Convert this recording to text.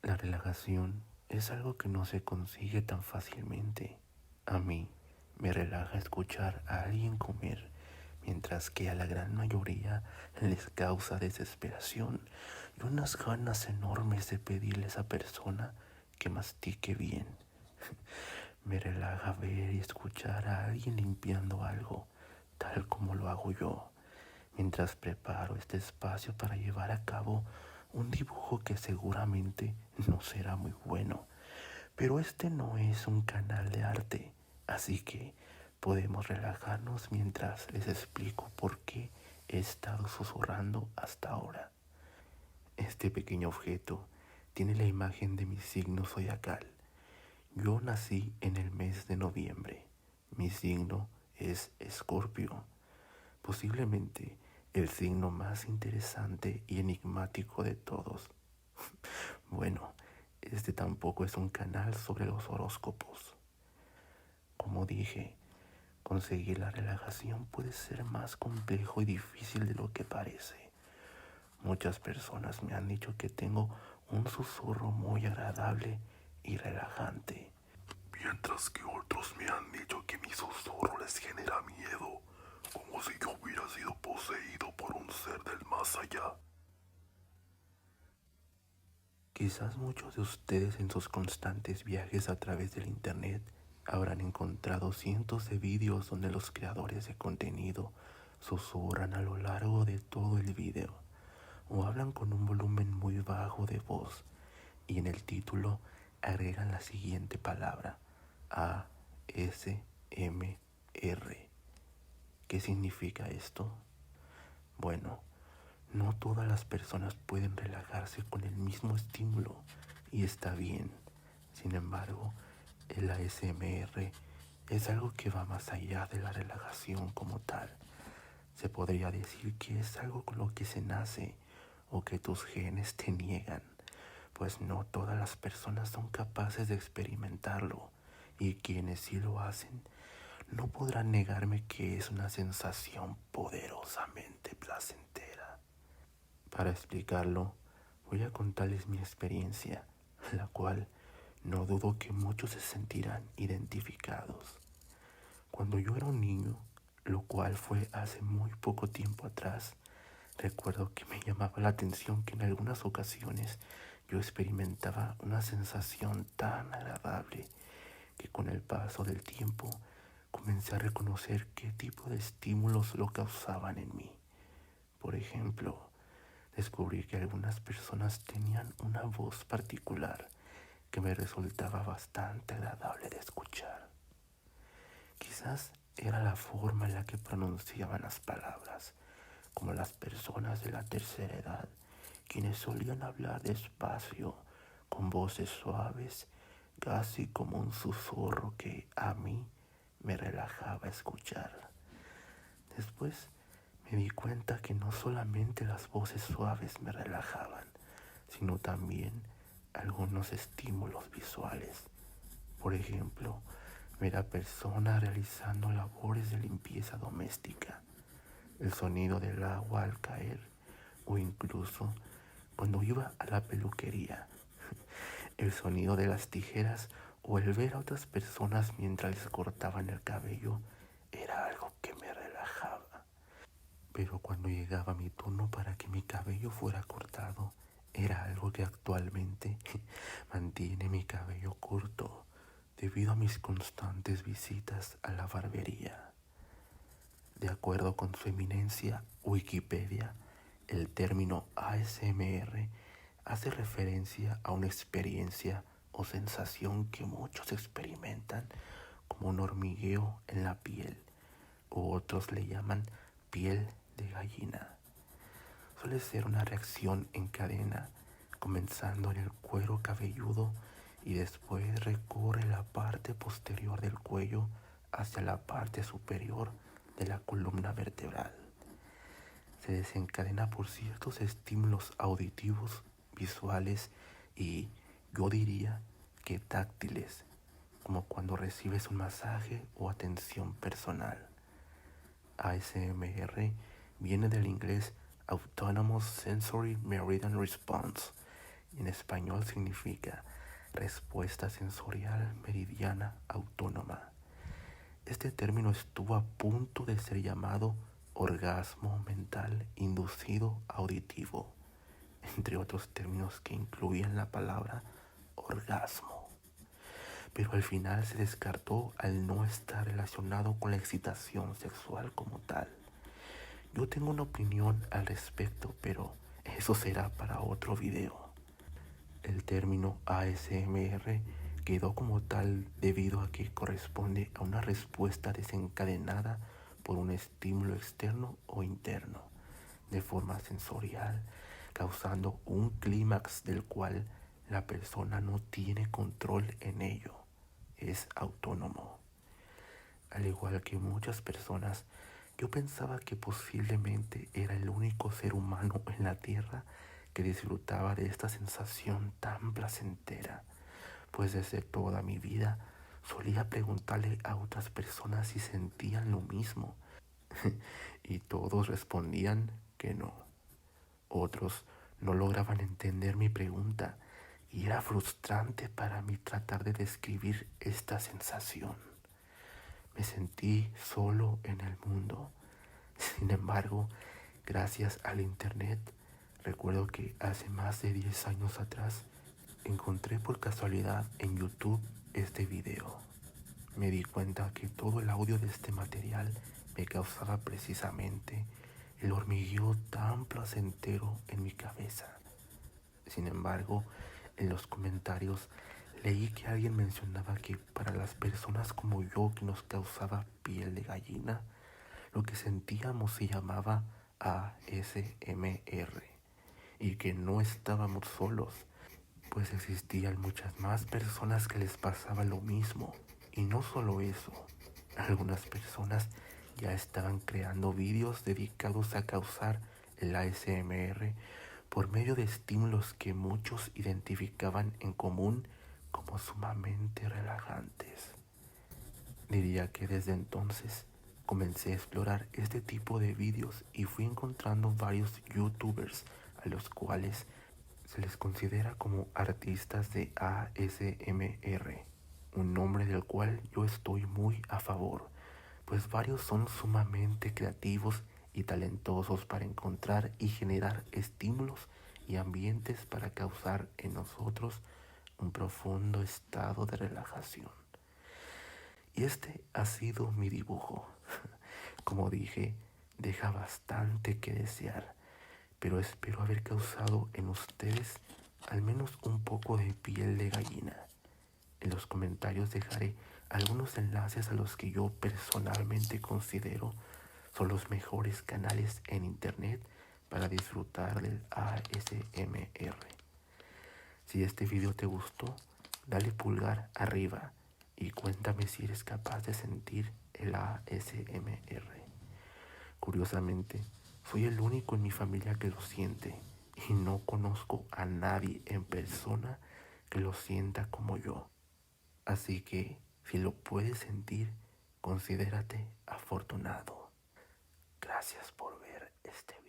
La relajación es algo que no se consigue tan fácilmente. A mí me relaja escuchar a alguien comer, mientras que a la gran mayoría les causa desesperación y unas ganas enormes de pedirle a esa persona que mastique bien. Me relaja ver y escuchar a alguien limpiando algo, tal como lo hago yo, mientras preparo este espacio para llevar a cabo un dibujo que seguramente no será muy bueno. Pero este no es un canal de arte, así que podemos relajarnos mientras les explico por qué he estado susurrando hasta ahora. Este pequeño objeto tiene la imagen de mi signo zodiacal. Yo nací en el mes de noviembre. Mi signo es Escorpio, posiblemente el signo más interesante y enigmático de todos. Bueno, este tampoco es un canal sobre los horóscopos. Como dije, conseguir la relajación puede ser más complejo y difícil de lo que parece. Muchas personas me han dicho que tengo un susurro muy agradable y relajante, mientras que otros me han dicho que mi susurro les genera miedo, como si yo hubiera sido poseído por un ser del más allá. Quizás muchos de ustedes en sus constantes viajes a través del internet habrán encontrado cientos de vídeos donde los creadores de contenido susurran a lo largo de todo el video o hablan con un volumen muy bajo de voz y en el título agregan la siguiente palabra: ASMR. ¿Qué significa esto? Bueno, no todas las personas pueden relajarse con el mismo estímulo y está bien. Sin embargo, el ASMR es algo que va más allá de la relajación como tal. Se podría decir que es algo con lo que se nace o que tus genes te niegan, pues no todas las personas son capaces de experimentarlo y quienes sí lo hacen no podrán negarme que es una sensación poderosamente placentera. Para explicarlo, voy a contarles mi experiencia, la cual no dudo que muchos se sentirán identificados. Cuando yo era un niño, lo cual fue hace muy poco tiempo atrás, recuerdo que me llamaba la atención que en algunas ocasiones yo experimentaba una sensación tan agradable que con el paso del tiempo comencé a reconocer qué tipo de estímulos lo causaban en mí. Por ejemplo, descubrí que algunas personas tenían una voz particular que me resultaba bastante agradable de escuchar. Quizás era la forma en la que pronunciaban las palabras, como las personas de la tercera edad, quienes solían hablar despacio, con voces suaves, casi como un susurro que a mí me relajaba escuchar. Después me di cuenta que no solamente las voces suaves me relajaban, sino también algunos estímulos visuales. Por ejemplo, ver a personas realizando labores de limpieza doméstica, el sonido del agua al caer o incluso cuando iba a la peluquería, el sonido de las tijeras o el ver a otras personas mientras les cortaban el cabello era algo que me relajaba. Pero cuando llegaba mi turno para que mi cabello fuera cortado, era algo que actualmente mantiene mi cabello corto debido a mis constantes visitas a la barbería. De acuerdo con su eminencia Wikipedia, el término ASMR hace referencia a una experiencia o sensación que muchos experimentan como un hormigueo en la piel, o otros le llaman piel de gallina. Suele ser una reacción en cadena, comenzando en el cuero cabelludo y después recorre la parte posterior del cuello hacia la parte superior de la columna vertebral. Se desencadena por ciertos estímulos auditivos, visuales y, yo diría, que táctiles, como cuando recibes un masaje o atención personal. ASMR viene del inglés Autonomous Sensory Meridian Response, En español significa respuesta sensorial meridiana autónoma. Este término estuvo a punto de ser llamado orgasmo mental inducido auditivo, entre otros términos que incluían la palabra orgasmo. Pero al final se descartó al no estar relacionado con la excitación sexual como tal. Yo tengo una opinión al respecto, pero eso será para otro video. El término ASMR quedó como tal debido a que corresponde a una respuesta desencadenada por un estímulo externo o interno, de forma sensorial, causando un clímax del cual la persona no tiene control en ello. Es autónomo. Al igual que muchas personas, yo pensaba que posiblemente era el único ser humano en la Tierra que disfrutaba de esta sensación tan placentera, pues desde toda mi vida solía preguntarle a otras personas si sentían lo mismo, y todos respondían que no. Otros no lograban entender mi pregunta, y era frustrante para mí tratar de describir esta sensación. Me sentí solo en el mundo. Sin embargo, gracias al internet, recuerdo que hace más de 10 años atrás encontré por casualidad en YouTube este video. Me di cuenta que todo el audio de este material me causaba precisamente el hormigueo tan placentero en mi cabeza. Sin embargo, en los comentarios leí que alguien mencionaba que para las personas como yo que nos causaba piel de gallina, lo que sentíamos se llamaba ASMR y que no estábamos solos, pues existían muchas más personas que les pasaba lo mismo. Y no solo eso, algunas personas ya estaban creando vídeos dedicados a causar el ASMR por medio de estímulos que muchos identificaban en común como sumamente relajantes. Diría que desde entonces comencé a explorar este tipo de vídeos y fui encontrando varios youtubers a los cuales se les considera como artistas de ASMR, un nombre del cual yo estoy muy a favor, pues varios son sumamente creativos y talentosos para encontrar y generar estímulos y ambientes para causar en nosotros un profundo estado de relajación. Y este ha sido mi dibujo. Como dije, deja bastante que desear, pero espero haber causado en ustedes al menos un poco de piel de gallina. En los comentarios dejaré algunos enlaces a los que yo personalmente considero son los mejores canales en internet para disfrutar del ASMR. Si este video te gustó, dale pulgar arriba y cuéntame si eres capaz de sentir el ASMR. Curiosamente, soy el único en mi familia que lo siente y no conozco a nadie en persona que lo sienta como yo. Así que, si lo puedes sentir, considérate afortunado. Gracias por ver este video.